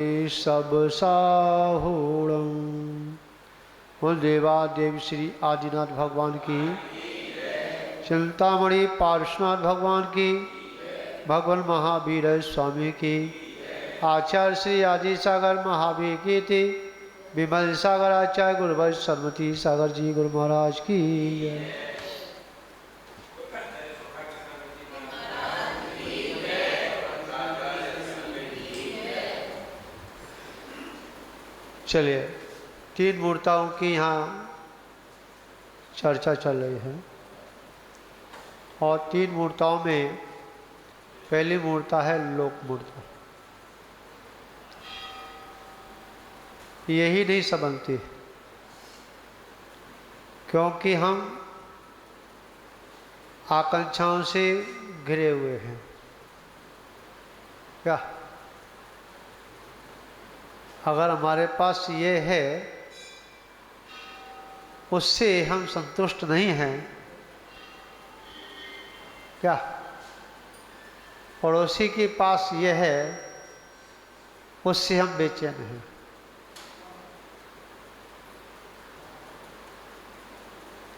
सब साहूणम। बोल देवादेव श्री आदिनाथ भगवान की, चिंतामणि पार्श्वनाथ भगवान की, भगवान महावीर स्वामी की, आचार्य श्री आदि सागर महावीर की थी, विमल सागर आचार्य गुरुवर सरमती सागर जी गुरु महाराज की। चलिए, तीन मूर्ताओं की यहाँ चर्चा चल रही है और तीन मूर्ताओं में पहली मूर्ता है लोक मूर्ता। यही नहीं समझती क्योंकि हम आकांक्षाओं से घिरे हुए हैं। क्या अगर हमारे पास ये है, उससे हम संतुष्ट नहीं हैं, क्या पड़ोसी के पास ये है, उससे हम बेचैन हैं।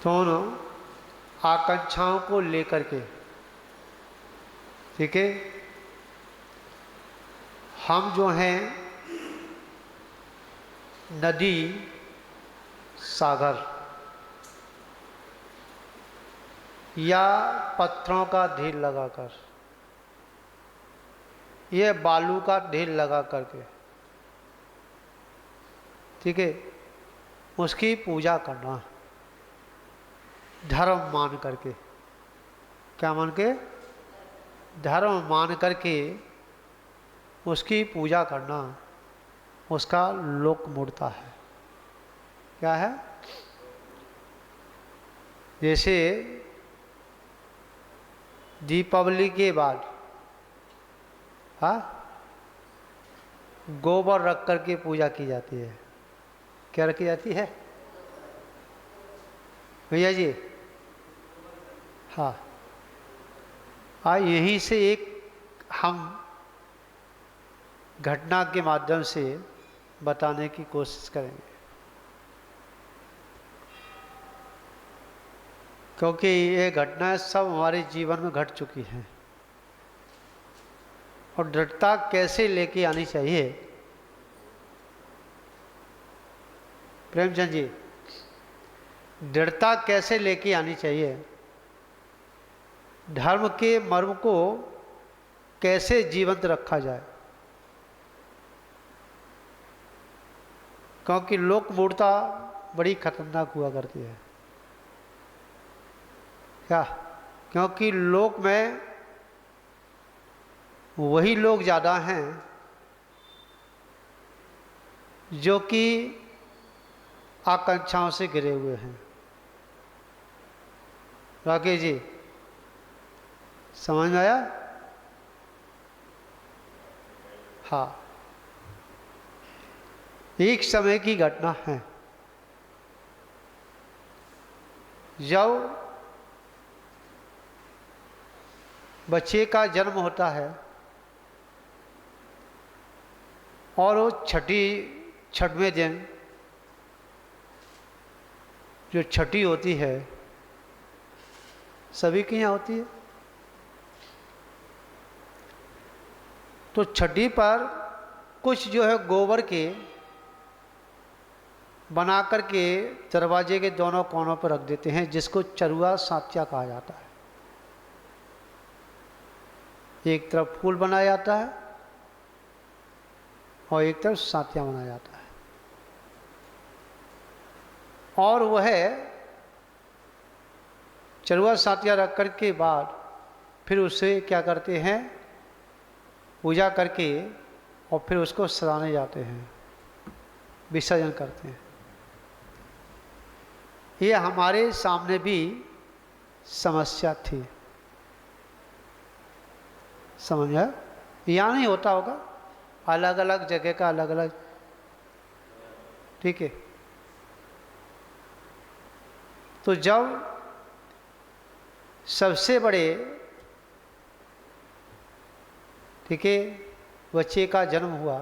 दोनों आकांक्षाओं को लेकर के, ठीक है, हम जो हैं नदी सागर या पत्थरों का ढेर लगाकर, ये बालू का ढेर लगा करके, ठीक है, उसकी पूजा करना धर्म मान करके। क्या मान के? धर्म मान करके उसकी पूजा करना, उसका लोक मूर्ता है। क्या है? जैसे दीपावली के बाद गोबर रख करके पूजा की जाती है। क्या रखी जाती है भैया जी? हाँ, यहीं से एक हम घटना के माध्यम से बताने की कोशिश करेंगे, क्योंकि ये घटनाएं सब हमारे जीवन में घट चुकी हैं। और दृढ़ता कैसे लेके आनी चाहिए प्रेमचंद जी, दृढ़ता कैसे लेके आनी चाहिए, धर्म के मर्म को कैसे जीवंत रखा जाए, क्योंकि लोक मूर्ता बड़ी खतरनाक हुआ करती है। क्या? क्योंकि लोक में वही लोग ज़्यादा हैं जो कि आकांक्षाओं से घिरे हुए हैं। राकेश जी, समझ में आया? हाँ, एक समय की घटना है जब बच्चे का जन्म होता है और वो छठवें दिन जो छठी होती है, सभी के यहाँ होती है, तो छठी पर कुछ जो है गोबर के बना करके दरवाजे के दोनों कोनों पर रख देते हैं, जिसको चरुआ सात्या कहा जाता है। एक तरफ फूल बनाया जाता है और एक तरफ सात्या बनाया जाता है, और वह चरुआ सात्या रख कर के बाद फिर उसे क्या करते हैं, पूजा करके और फिर उसको सजाने जाते हैं, विसर्जन करते हैं। ये हमारे सामने भी समस्या थी, समझा? यहाँ नहीं होता होगा, अलग अलग जगह का अलग अलग, ठीक है। तो जब सबसे बड़े, ठीक है, बच्चे का जन्म हुआ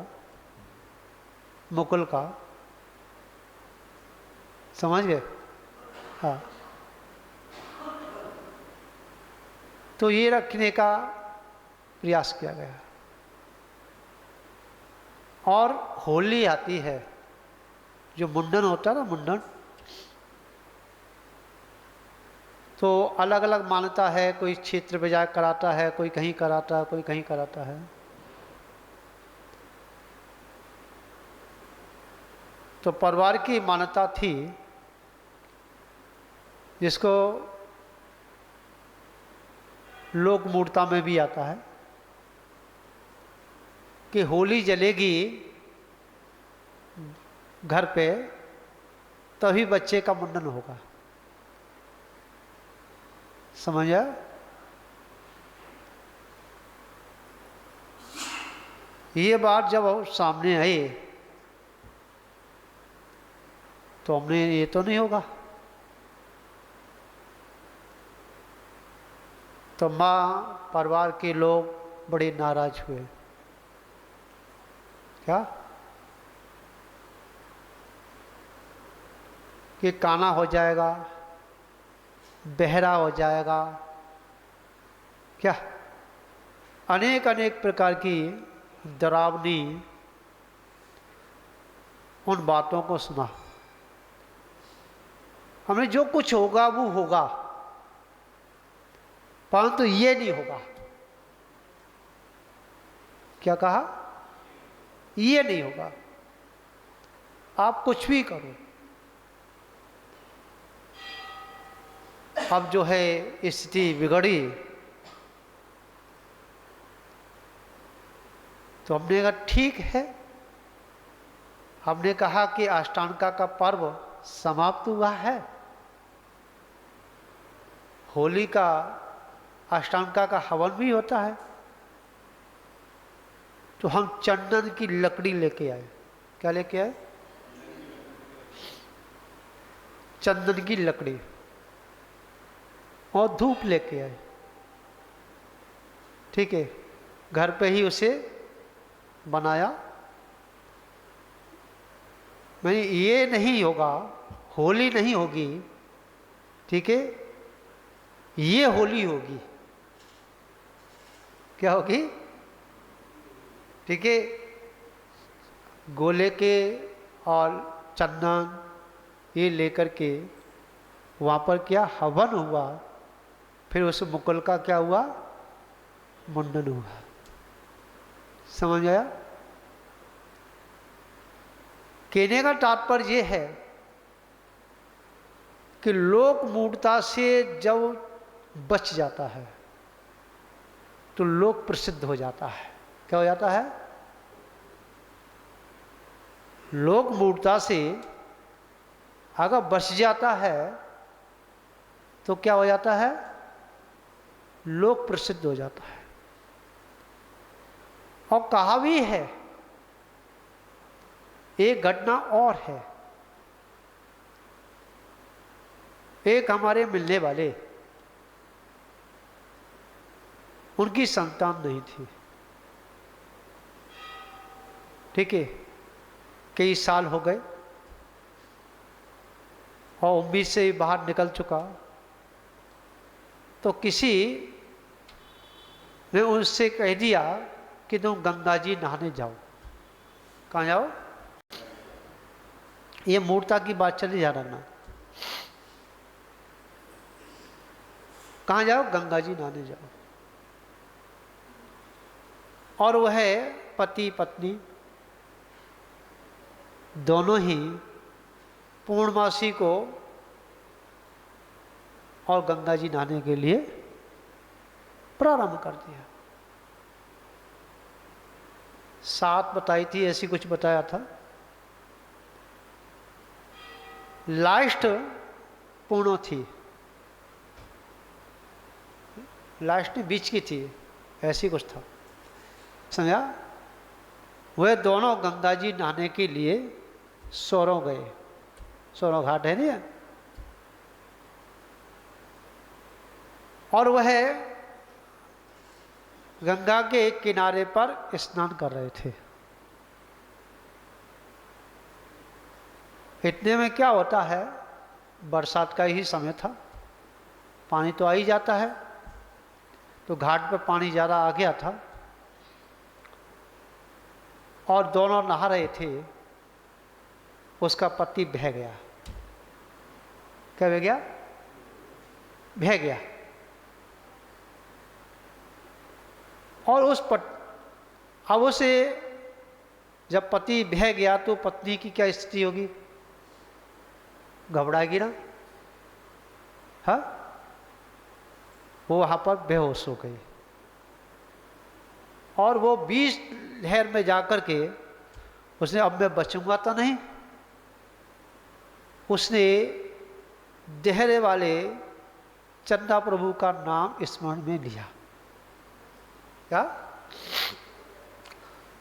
मुकुल का, समझ गए? हाँ, तो ये रखने का प्रयास किया गया। और होली आती है, जो मुंडन होता है ना, मुंडन, तो अलग अलग मान्यता है। कोई क्षेत्र पे जाकर कराता है, कोई कहीं कराता है, कोई कहीं कराता है। तो परिवार की मान्यता थी, जिसको लोक मूर्ता में भी आता है, कि होली जलेगी घर पे तभी बच्चे का मुंडन होगा। समझा? ये बात जब सामने आई तो हमने, ये तो नहीं होगा। तो माँ, परिवार के लोग बड़े नाराज हुए। क्या? कि काना हो जाएगा, बहरा हो जाएगा, क्या अनेक अनेक प्रकार की डरावनी उन बातों को सुना। हमने जो कुछ होगा वो होगा, परंतु ये नहीं होगा। क्या कहा? ये नहीं होगा, आप कुछ भी करो। अब जो है स्थिति बिगड़ी, तो हमने कहा ठीक है। हमने कहा कि अष्टांगा का पर्व समाप्त हुआ है, होली का अष्टांगा का हवन भी होता है, तो हम चंदन की लकड़ी लेके आए। क्या लेके आए? चंदन की लकड़ी, और धूप लेके आए। ठीक है, घर पे ही उसे बनाया। मैंने, ये नहीं होगा, होली नहीं होगी, ठीक है, ये होली होगी। क्या होगी? ठीक है, गोले के और चंदन ये लेकर के वहाँ पर क्या हवन हुआ, फिर उस मुकुल का क्या हुआ? मुंडन हुआ। समझ आया? कहने का तात्पर्य यह है कि लोक मूढ़ता से जब बच जाता है तो लोक प्रसिद्ध हो जाता है। क्या हो जाता है? लोक मूढ़ता से अगर बच जाता है तो क्या हो जाता है? लोक प्रसिद्ध हो जाता है। और कहा भी है, एक घटना और है। एक हमारे मिलने वाले, उनकी संतान नहीं थी, ठीक है, कई साल हो गए और उम्मीद से बाहर निकल चुका। तो किसी ने उनसे कह दिया कि तुम गंगा जी नहाने जाओ। कहाँ जाओ? ये मूर्ता की बात चली जा रहा ना। कहाँ जाओ? गंगा जी नहाने जाओ। और वह पति पत्नी दोनों ही पूर्णमासी को और गंगा जी नहाने के लिए प्रारंभ कर दिया। सात बताई थी, ऐसी कुछ बताया था। लास्ट पूर्णो थी, लास्ट बीच की थी, ऐसी कुछ था। समझा? वे दोनों गंगा जी नहाने के लिए सोरों गए। सोरों घाट है नहीं? और वह गंगा के किनारे पर स्नान कर रहे थे। इतने में क्या होता है, बरसात का ही समय था, पानी तो आ ही जाता है, तो घाट पे पानी ज़्यादा आ गया था और दोनों नहा रहे थे। उसका पति बह गया। क्या बह गया? बह गया। और अब उसे जब पति बह गया तो पत्नी की क्या स्थिति होगी? घबराएगी ना? हाँ, वो वहां पर बेहोश हो गई और वो बीच लहर में जाकर के उसने, अब मैं बचूंगा तो नहीं, उसने देहरे वाले चंदा प्रभु का नाम स्मरण में लिया। क्या?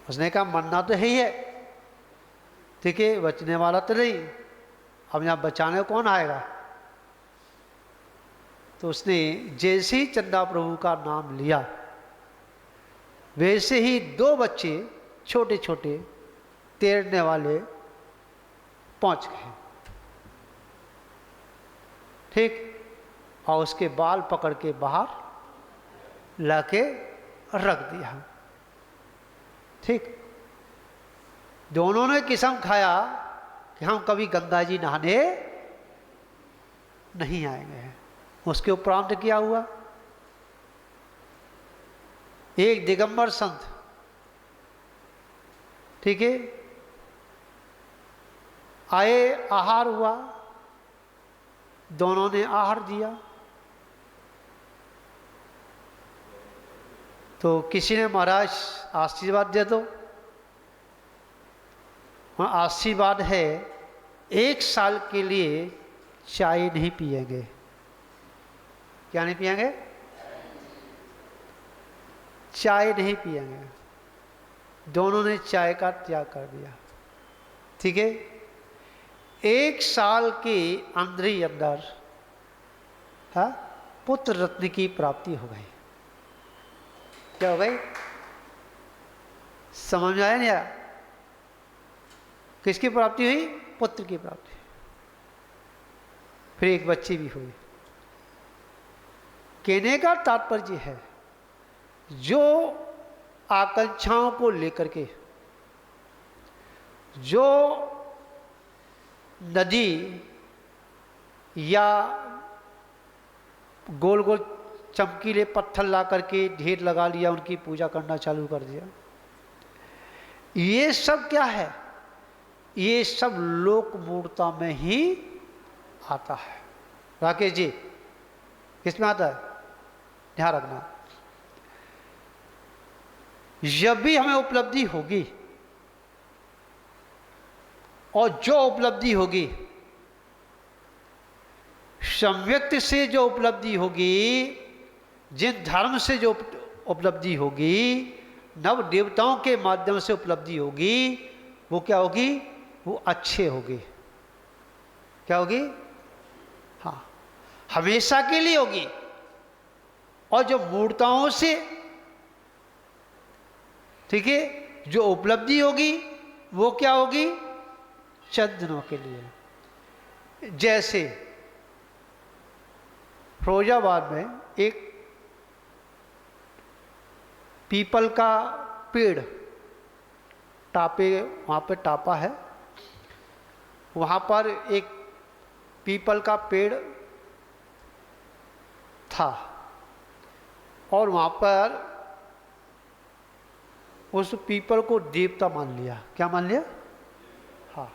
उसने कहा मरना तो है ही है, ठीक है, बचने वाला तो नहीं, अब यहाँ बचाने कौन आएगा? तो उसने जैसे ही चंदा प्रभु का नाम लिया, वैसे ही 2 बच्चे छोटे छोटे तैरने वाले पहुंच गए, ठीक, और उसके बाल पकड़ के बाहर लाके रख दिया, ठीक। दोनों ने कसम खाया कि हम कभी गंगा जी नहाने नहीं आएंगे। उसके उपरांत क्या हुआ? एक दिगंबर संत, ठीक है, आए, आहार हुआ, दोनों ने आहार दिया, तो किसी ने महाराज आशीर्वाद दे दो। आशीर्वाद है 1 साल के लिए चाय नहीं पिएंगे। क्या नहीं पिएंगे? चाय नहीं पिएंगे। दोनों ने चाय का त्याग कर दिया, ठीक है। 1 साल के अंदर ही अंदर पुत्र रत्न की प्राप्ति हो गई। क्या हो गई? समझ में आया नहीं आया? किसकी प्राप्ति हुई? पुत्र की प्राप्ति। फिर एक बच्ची भी हुई। कहने का तात्पर्य है, जो आकांक्षाओं को लेकर के जो नदी या गोल गोल चमकीले पत्थर ला करके ढेर लगा लिया, उनकी पूजा करना चालू कर दिया, ये सब क्या है? ये सब लोक मूर्ता में ही आता है। राकेश जी, किसमें आता है? ध्यान रखना, जब भी हमें उपलब्धि होगी, और जो उपलब्धि होगी, सम्यक्त से जो उपलब्धि होगी, जिन धर्म से जो उपलब्धि होगी, नव देवताओं के माध्यम से उपलब्धि होगी, वो क्या होगी? वो अच्छे होगी। क्या होगी? हाँ, हमेशा के लिए होगी। और जो मूर्ताओं से, ठीक है, जो उपलब्धि होगी, वो क्या होगी? चंद दिनों के लिए। जैसे फिरोजाबाद में एक पीपल का पेड़, टापे, वहाँ पे टापा है, वहाँ पर एक पीपल का पेड़ था, और वहाँ पर उस पीपल को देवता मान लिया। क्या मान लिया? हाँ।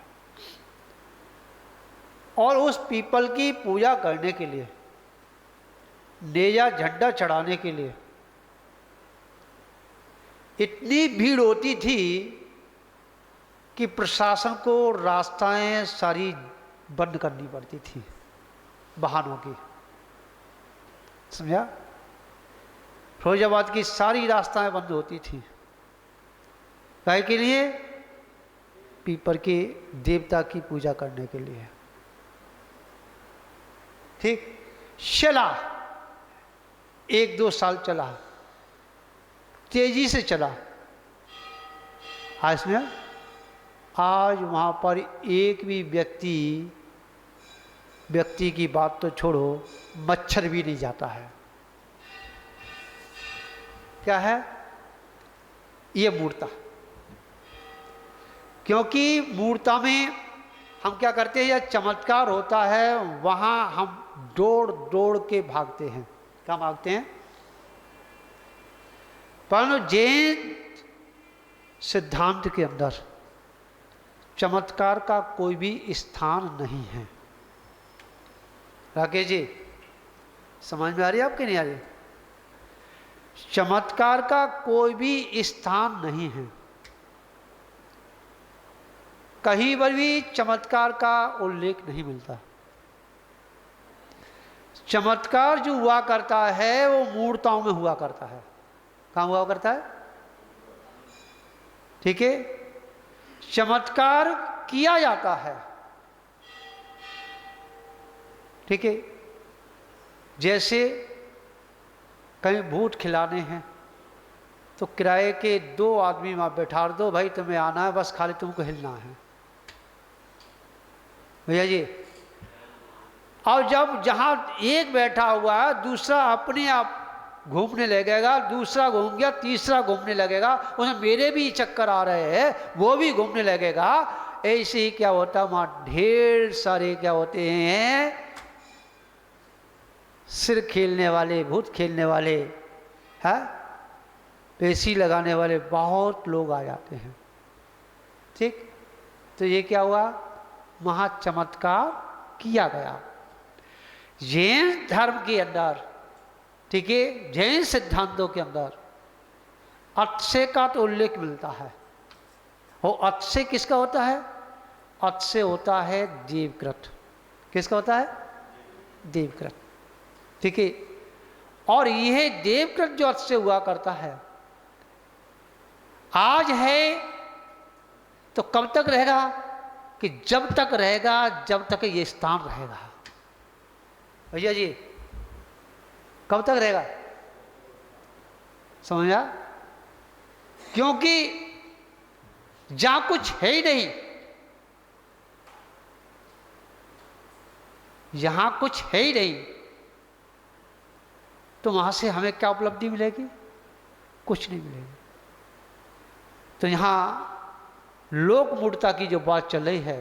और उस पीपल की पूजा करने के लिए, नेजा झंडा चढ़ाने के लिए इतनी भीड़ होती थी कि प्रशासन को रास्ताएं सारी बंद करनी पड़ती थी वाहनों की। समझा? फिरोजाबाद की सारी रास्ताएं बंद होती थी। काहे के लिए? पीपल के देवता की पूजा करने के लिए। ठीक, चला, 1-2 साल चला, तेजी से चला। आज में आज वहाँ पर एक भी व्यक्ति की बात तो छोड़ो, मच्छर भी नहीं जाता है। क्या है ये मूर्ता? क्योंकि मूर्ता में हम क्या करते हैं, यह चमत्कार होता है, वहाँ हम दौड़ दौड़ के भागते हैं। क्या भागते हैं? परंतु जैन सिद्धांत के अंदर चमत्कार का कोई भी स्थान नहीं है। राकेश जी, समझ में आ रही है आपके नहीं आ रही? चमत्कार का कोई भी स्थान नहीं है, कहीं पर भी चमत्कार का उल्लेख नहीं मिलता। चमत्कार जो हुआ करता है वो मूर्ताओं में हुआ करता है। कहाँ हुआ करता है? ठीक है, चमत्कार किया जाता है। ठीक है, जैसे कहीं भूत खिलाने हैं तो किराए के 2 आदमी वहां बैठा दो, भाई तुम्हें आना है, बस खाली तुमको हिलना है भैया जी। और जब जहां एक बैठा हुआ है, दूसरा अपने आप घूमने लगेगा, दूसरा घूम गया, तीसरा घूमने लगेगा, उसमें मेरे भी चक्कर आ रहे हैं, वो भी घूमने लगेगा। ऐसे ही क्या होता है, वहां ढेर सारे क्या होते हैं, सिर खेलने वाले, भूत खेलने वाले, है पेशी लगाने वाले बहुत लोग आ जाते हैं। ठीक, तो ये क्या हुआ, महाचमत्कार किया गया जैन धर्म के अंदर। ठीक है, जैन सिद्धांतों के अंदर अक्षय का तो उल्लेख मिलता है। वो अक्षय किसका होता है? अक्षय होता है देवकृत। किसका होता है? देवकृत। ठीक है, और यह देवकृत जो अक्षय हुआ करता है, आज है तो कब तक रहेगा? कि जब तक रहेगा, जब तक ये स्थान रहेगा। भैया जी, कब तक रहेगा? समझा? क्योंकि जहां कुछ है ही नहीं, यहां कुछ है ही नहीं, तो वहां से हमें क्या उपलब्धि मिलेगी? कुछ नहीं मिलेगी। तो यहां लोक मूर्ता की जो बात चल रही है,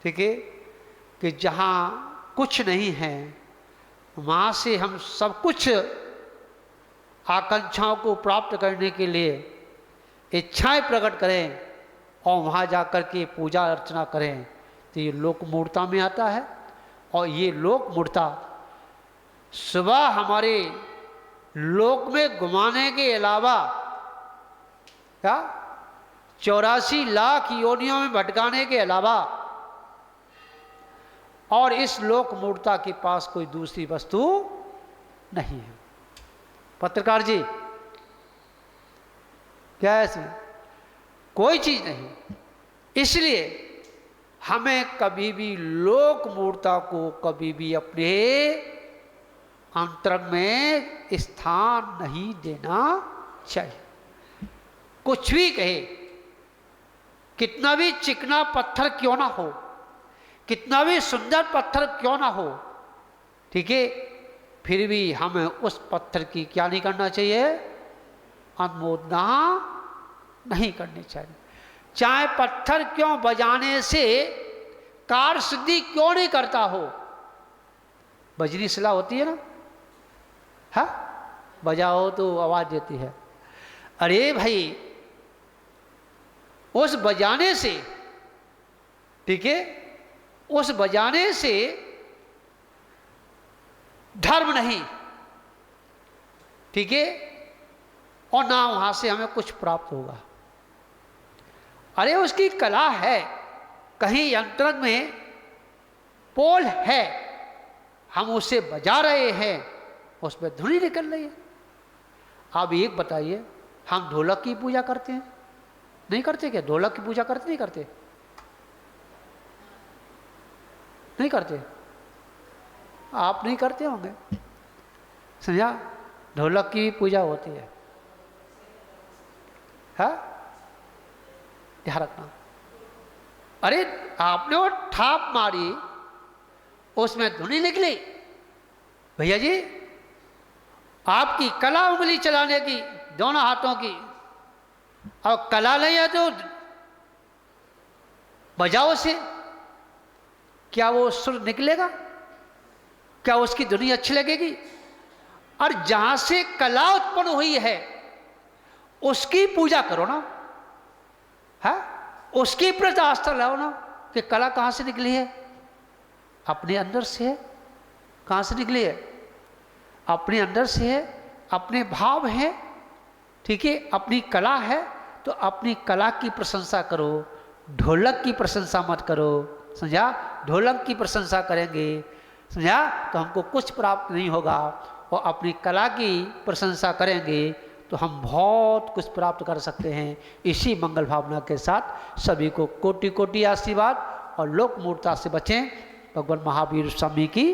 ठीक है, कि जहां कुछ नहीं है, वहां से हम सब कुछ आकांक्षाओं को प्राप्त करने के लिए इच्छाएं प्रकट करें और वहां जाकर के पूजा अर्चना करें, तो ये लोक मूर्ता में आता है। और ये लोक मूर्ता सुबह हमारे लोक में घुमाने के अलावा क्या 84 लाख योनियों में भटकाने के अलावा और इस लोक मूर्ता के पास कोई दूसरी वस्तु नहीं है। पत्रकार जी, क्या है इसमें? कोई चीज नहीं। इसलिए हमें कभी भी लोक मूर्ता को कभी भी अपने अंतरंग में स्थान नहीं देना चाहिए। कुछ भी कहे, कितना भी चिकना पत्थर क्यों ना हो, कितना भी सुंदर पत्थर क्यों ना हो, ठीक है, फिर भी हमें उस पत्थर की क्या नहीं करना चाहिए? अनुमोदना नहीं करनी चाहिए। चाहे पत्थर क्यों बजाने से कार्य सिद्धि क्यों नहीं करता हो। बजरी सिला होती है ना, हा? बजाओ तो आवाज देती है। अरे भाई, उस बजाने से, ठीक है, उस बजाने से धर्म नहीं, ठीक है, और ना वहां से हमें कुछ प्राप्त होगा। अरे उसकी कला है, कहीं यंत्र में पोल है, हम उसे बजा रहे हैं, उसमें धुनी निकल रही है। आप एक बताइए, हम ढोलक की पूजा करते हैं? नहीं करते क्या? ढोलक की पूजा करते नहीं करते? नहीं करते? आप नहीं करते होंगे, समझा? ढोलक की पूजा होती है, ध्यान रखना। अरे आपने वो ठाप मारी, उसमें धुनी निकली। भैया जी, आपकी कला उंगली चलाने की, दोनों हाथों की, और कला नहीं है तो बजाओ से, क्या वो सुर निकलेगा? क्या उसकी धुनी अच्छी लगेगी? और जहां से कला उत्पन्न हुई है उसकी पूजा करो ना, है उसकी प्रति आस्था लाओ ना, कि कला कहां से निकली है? अपने अंदर से है। कहां से निकली है? अपने अंदर से है, अपने भाव है, ठीक है। अपनी कला है तो अपनी कला की प्रशंसा करो, ढोलक की प्रशंसा मत करो, समझा? ढोलक की प्रशंसा करेंगे, समझा, तो हमको कुछ प्राप्त नहीं होगा। और अपनी कला की प्रशंसा करेंगे तो हम बहुत कुछ प्राप्त कर सकते हैं। इसी मंगल भावना के साथ सभी को कोटि कोटि आशीर्वाद, और लोक मूर्ता से बचें। भगवान महावीर स्वामी की